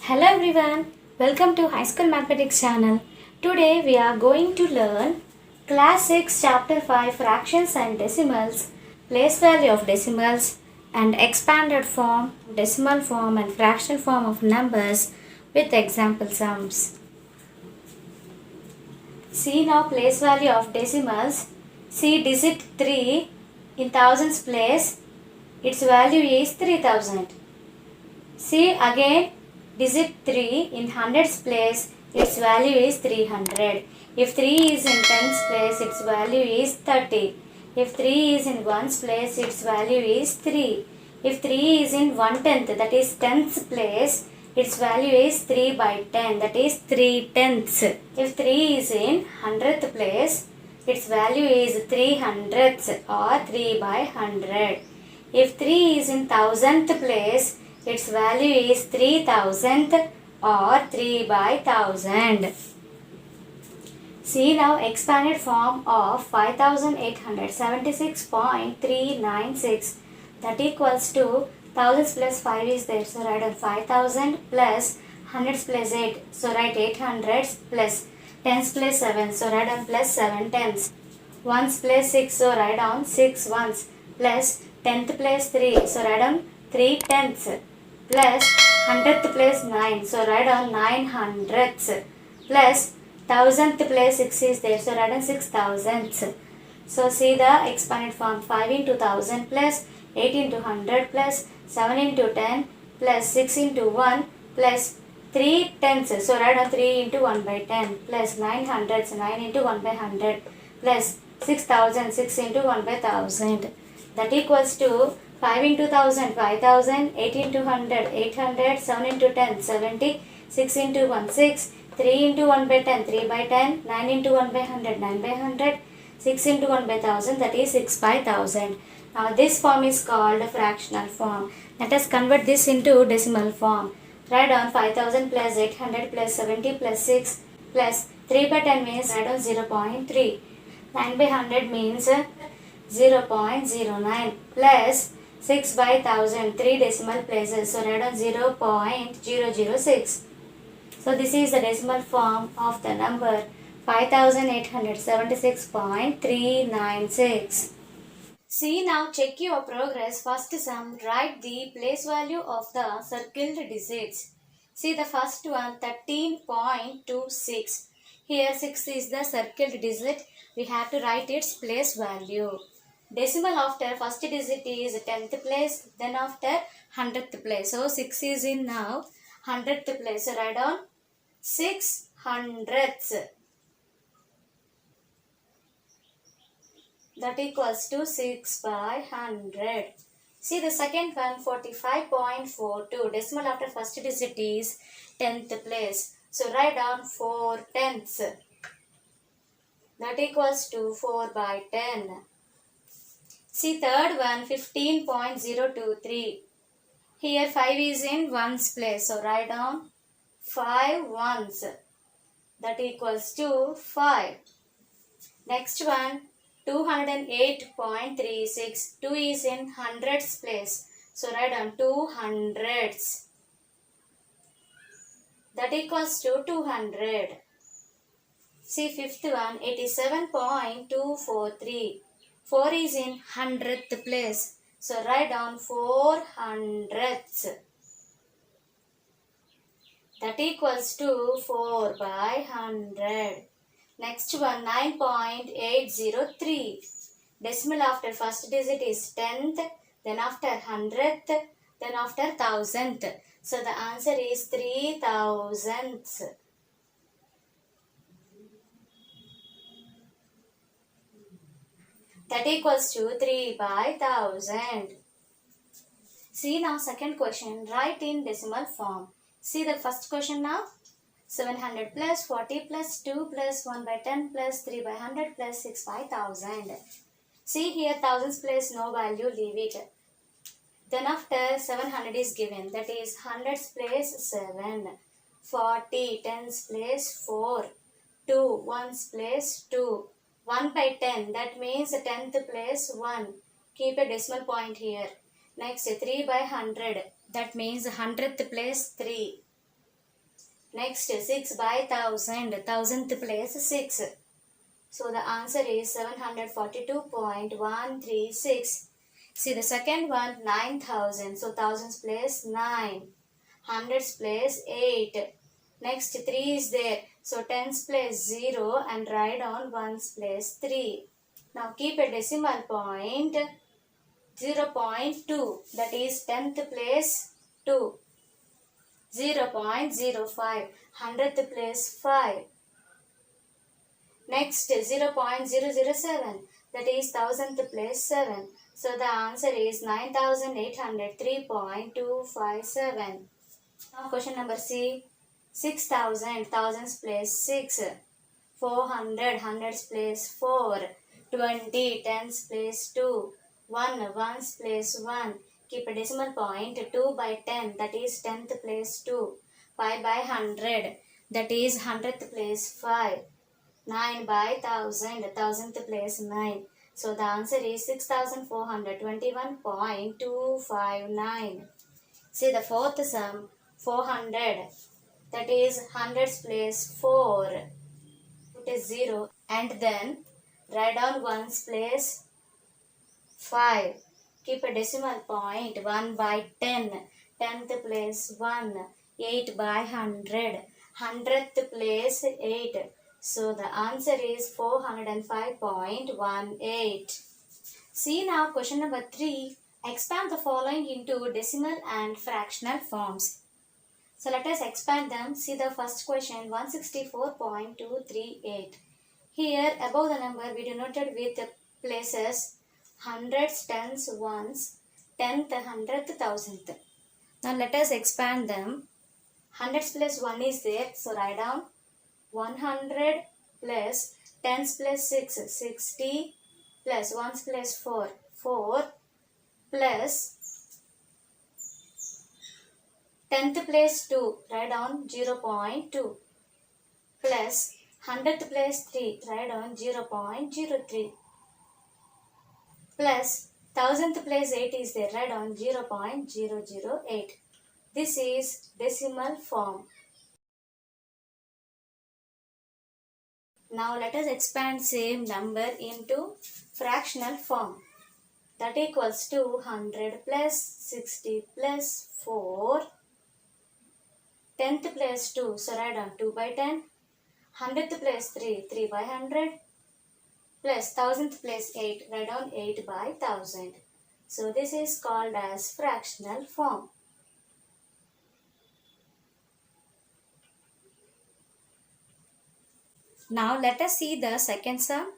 Hello everyone, welcome to High School Mathematics channel. Today we are going to learn Class 6 Chapter 5 Fractions and Decimals, Place Value of Decimals and Expanded Form, Decimal Form and Fractional Form of Numbers with example sums. See now place value of decimals. See digit 3 in thousands place, its value is 3000. See again digit 3 in hundreds place, its value is 300. If 3 is in tens place, its value is 30. If 3 is in ones place, its value is 3. If 3 is in 1/10, that is tens place, its value is 3 by 10, that is 3 tenths. If 3 is in hundredth place, its value is 3 hundredths or 3 by 100. If 3 is in thousandth place, its value is 3000th or 3 by 1000. See now expanded form of 5876.396, that equals to thousands plus 5 is there, so write on 5000 plus hundreds plus 8, so write 800s plus tens plus 7, so write on plus 7 tens. Ones plus 6, so write down 6 ones plus tenth plus 3, so write down 3 tenths plus hundredth plus 9, so write down 9 hundredths plus thousandth place 6 is there, so write down 6 thousandths. So see the expanded form, 5 into 1000 plus 8 into 100 plus 7 into 10 plus 6 into 1 plus 3 tenths, so write down 3 into 1 by 10 plus 9 hundredths, 9 into 1 by 100 plus 6000, 6 into 1 by 1000, that equals to 5 into 1000, 5000, 8 into 100, 800, 7 into 10, 70, 6 into 1, 6, 3 into 1 by 10, 3 by 10, 9 into 1 by 100, 9 by 100, 6 into 1 by 1000, that is 6 by 1000. Now this form is called fractional form. Let us convert this into decimal form. Write down 5000 plus 800 plus 70 plus 6 plus 3 by 10 means write down 0.3. 9 by 100 means 0.09 plus 6 by 1000, 3 decimal places, so write down 0.006. So this is the decimal form of the number 5876.396. See now, check your progress. First sum, write the place value of the circled digits. See the first one, 13.26. Here 6 is the circled digit. We have to write its place value. Decimal after first digit is 10th place, then after 100th place. So 6 is in now 100th place. So write down 6 hundredths. That equals to 6 by 100. See the second one, 45.42. Decimal after first digit is 10th place. So write down 4 tenths. That equals to 4 by 10. See third one, 15.023. Here 5 is in ones place. So write down 5 ones. That equals to 5. Next one, 208.36. 2 is in hundreds place. So write down 2 hundredths. That equals to 200. See fifth one, 87.243. 4 is in hundredth place. So write down 4 hundredths. That equals to 4 by 100. Next one, 9.803. Decimal after first digit is 10th, then after 100th, then after 1000th. So the answer is 3 thousandths. That equals to 3 by 1000. See now second question, write in decimal form. See the first question now. 700 plus 40 plus 2 plus 1 by 10 plus 3 by 100 plus 6 by 1000. See here thousands place no value, leave it. Then after 700 is given, that is hundreds place 7, 40 tens place 4, 2 ones place 2, 1 by 10, that means 10th place 1. Keep a decimal point here. Next 3 by 100, that means 100th place 3. Next 6 by 1000, thousandth place 6. So the answer is 742.136. See the second one 9000. So thousands place 9. Hundreds place 8. Next 3 is there. So tens place 0 and write on ones place 3. Now keep a decimal point 0.2, that is 10th place 2. 0.05, 100th place 5. Next 0.007, that is 1000th place 7. So the answer is 9803.257. Now question number C. 6000, thousands place 6. 400, hundreds place 4. 20, tens place 2. 1, ones place 1. Keep a decimal point 2 by 10, that is 10th place 2. 5 by 100, that is 100th place 5. 9 by 1000, thousandth place 9. So the answer is 6421.259. See the fourth sum 400, that is hundreds place 4. Put a 0 and then write down ones place 5. Keep a decimal point 1 by 10. 10th place 1. 8 by 100. 100th place 8. So the answer is 405.18. See now question number 3. Expand the following into decimal and fractional forms. So let us expand them. See the first question 164.238. Here above the number we denoted with places hundreds, tens, ones, tenth, hundredth, thousandth. Now let us expand them. Hundreds plus 1 is there, so write down 100 plus tens plus 6, 60 plus ones plus 4, 4 plus tenth place 2, write down 0.2 plus hundredth place 3, write down 0.03 plus thousandth place 8 is there, write down 0.008. This is decimal form. Now let us expand same number into fractional form. That equals to 100 plus 60 plus 4. 10th place 2, so write down 2 by 10. 100th place 3, 3 by 100. Plus 1000th place 8, write down 8 by 1000. So this is called as fractional form. Now let us see the second sum.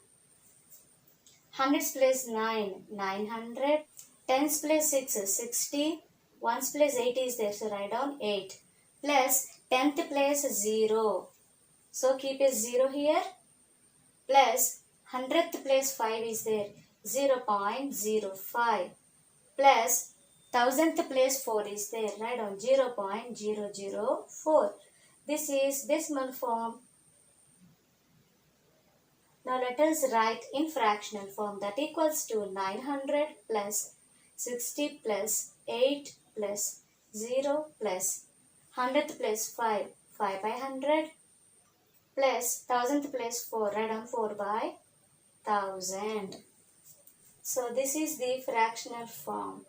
Hundreds place 9, 900. Tens place 6, 60. Ones place 8 is there, so write down 8. Plus 10th place 0. So keep a 0 here. Plus 100th place 5 is there, 0.05. Plus 1000th place 4 is there, write down 0.004. This is decimal form. Now let us write in fractional form. That equals to 900 plus 60 plus 8 plus 0 plus 100th place 5, 5 by 100 plus 1000th place 4, write down 4 by 1000. So this is the fractional form.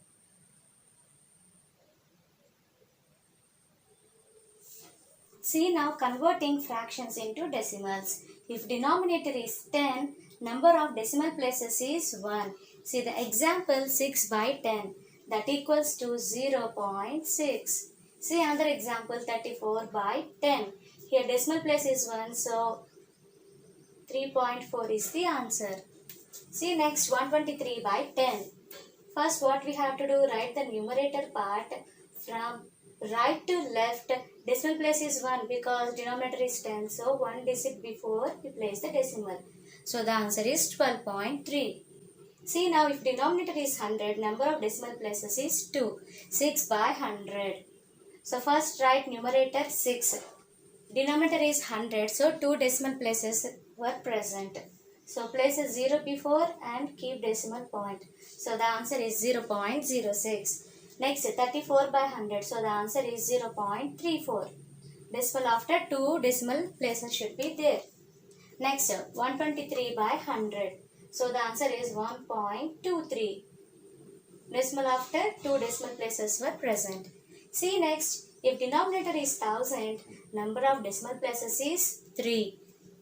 See now converting fractions into decimals. If denominator is 10, number of decimal places is 1. See the example 6 by 10, that equals to 0.6. See another example 34 by 10. Here decimal place is 1, so 3.4 is the answer. See next 123 by 10. First what we have to do, write the numerator part from right to left. Decimal place is 1 because denominator is 10. So 1 digit before we place the decimal. So the answer is 12.3. See now if denominator is 100, number of decimal places is 2. 6 by 100. So first write numerator 6. Denominator is 100, so 2 decimal places were present. So place a 0 before and keep decimal point. So the answer is 0.06. Next 34 by 100, so the answer is 0.34. Decimal after 2 decimal places should be there. Next, 123 by 100. So the answer is 1.23. Decimal after 2 decimal places were present. See next, if denominator is 1000, number of decimal places is 3.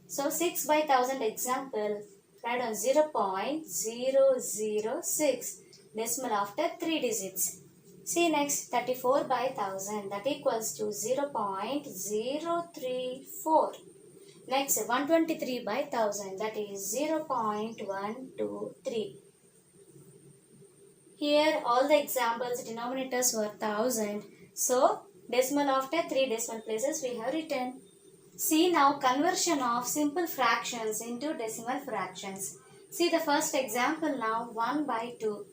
So 6 by 1000 example, write on 0.006, decimal after 3 digits. See next, 34 by 1000, that equals to 0.034. Next, 123 by 1000, that is 0.123. Here all the examples denominators were 1000. So decimal after 3 decimal places we have written. See now conversion of simple fractions into decimal fractions. See the first example now, 1 by 2.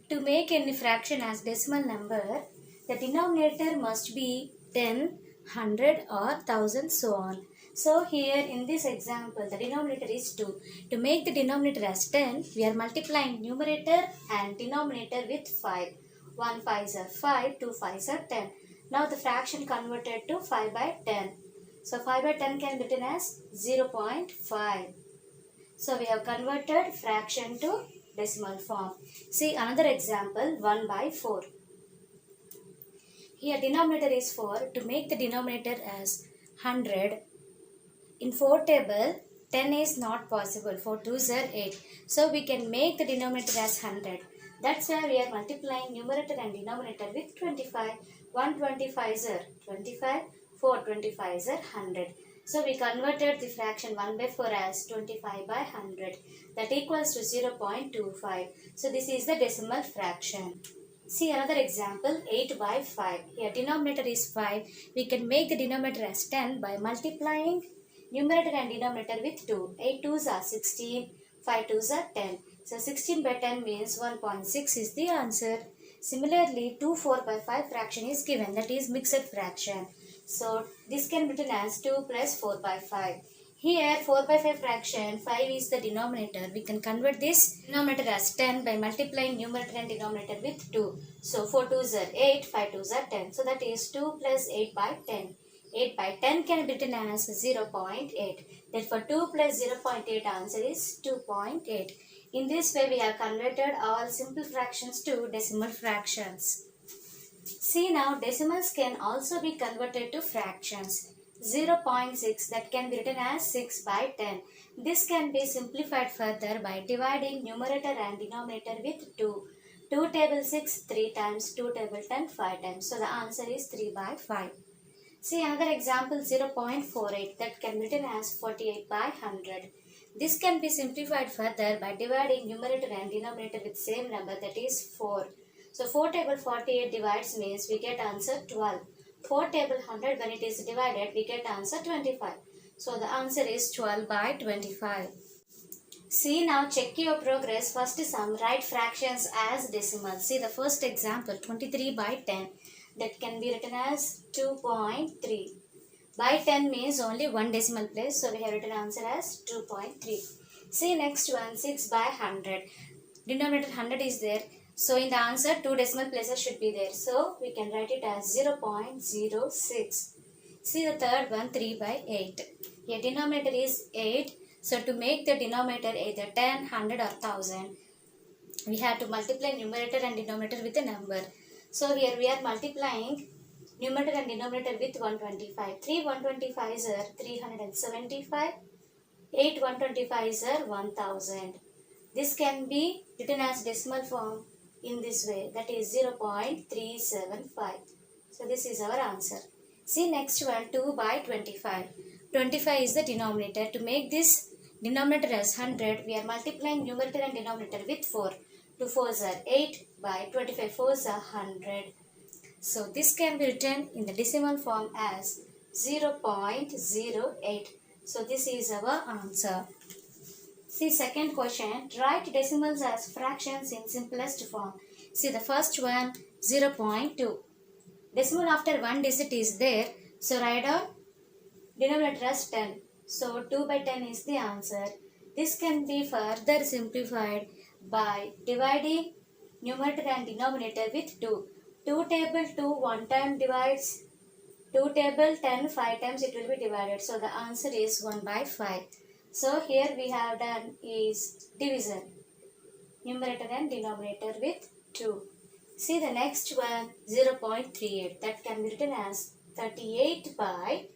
To make any fraction as decimal number, the denominator must be 10, 100 or 1000 so on. So here in this example the denominator is 2. To make the denominator as 10, we are multiplying numerator and denominator with 5. 1 5s are 5, 2 5s are 10. Now the fraction converted to 5 by 10. So 5 by 10 can be written as 0.5. So we have converted fraction to decimal form. See another example, 1 by 4. Here denominator is 4. To make the denominator as 100, in 4 table 10 is not possible. 4 2s are 8. So we can make the denominator as 100. That's why we are multiplying numerator and denominator with 25. 125s are 25. 4 25s are 100. So we converted the fraction 1 by 4 as 25 by 100. That equals to 0.25. So this is the decimal fraction. See another example, 8 by 5. Here denominator is 5. We can make the denominator as 10 by multiplying numerator and denominator with 2. 8 2s are 16. 5 2s are 10. So 16 by 10 means 1.6 is the answer. Similarly, 2 4 by 5 fraction is given, that is mixed fraction. So this can be written as 2 plus 4 by 5. Here 4 by 5 fraction, 5 is the denominator. We can convert this denominator as 10 by multiplying numerator and denominator with 2. So 4 2s are 8, 5 2s are 10. So that is 2 plus 8 by 10. 8 by 10 can be written as 0.8. Therefore 2 plus 0.8 answer is 2.8. In this way we have converted all simple fractions to decimal fractions. See now decimals can also be converted to fractions. 0.6 that can be written as 6 by 10. This can be simplified further by dividing numerator and denominator with 2. 2 table 6 3 times, 2 table 10 5 times. So the answer is 3 by 5. See another example, 0.48 that can be written as 48 by 100. This can be simplified further by dividing numerator and denominator with same number, that is 4. So 4 table 48 divides means we get answer 12. 4 table 100 when it is divided we get answer 25. So the answer is 12 by 25. See now, check your progress. First sum, write fractions as decimals. See the first example, 23 by 10. That can be written as 2.3. By 10 means only one decimal place. So we have written answer as 2.3. See next one, 6 by 100. Denominator 100 is there. So in the answer, 2 decimal places should be there. So we can write it as 0.06. See the third one, 3 by 8. Here denominator is 8. So to make the denominator either 10, 100 or 1000, we have to multiply numerator and denominator with a number. So here we are multiplying numerator and denominator with 125. 3 125s are 375. 8 125s are 1000. This can be written as decimal form in this way, that is 0.375. So this is our answer. See next one, 2 by 25. 25 is the denominator. To make this denominator as 100, we are multiplying numerator and denominator with 4. 2 4s are 8 by 25 4s are 100. So this can be written in the decimal form as 0.08. So this is our answer. See second question, write decimals as fractions in simplest form. See the first one, 0.2. Decimal after one digit is there. So write down denominator as 10. So 2 by 10 is the answer. This can be further simplified by dividing numerator and denominator with 2. 2 table 2 one time divides 2 table 10 5 times it will be divided. So the answer is 1 by 5. So here we have done is division. Numerator and denominator with 2. See the next one 0.38, that can be written as 38 by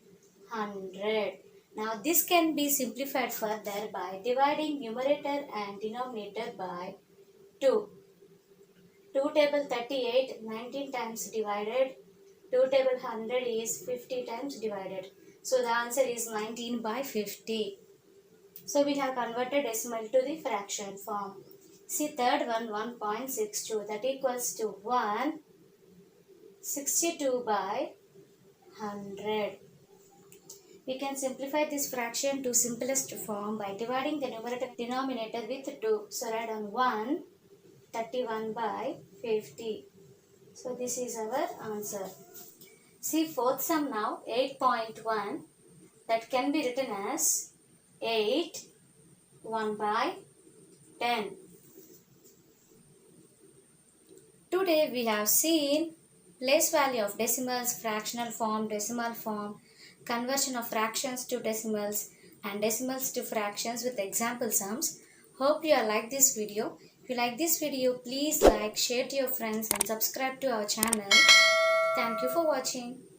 100. Now this can be simplified further by dividing numerator and denominator by 2. 2 table 38 19 times divided. 2 table 100 is 50 times divided. So the answer is 19 by 50. So we have converted decimal to the fraction form. See third one 1.62, that equals to 162 by 100. We can simplify this fraction to simplest form by dividing the numerator and denominator with 2. So write on 131 by 50. So this is our answer. See fourth sum now 8.1, that can be written as 8 1 by 10. Today we have seen place value of decimals, fractional form, decimal form, conversion of fractions to decimals and decimals to fractions with example sums. Hope you like this video. If you like this video, please like, share to your friends and subscribe to our channel. Thank you for watching.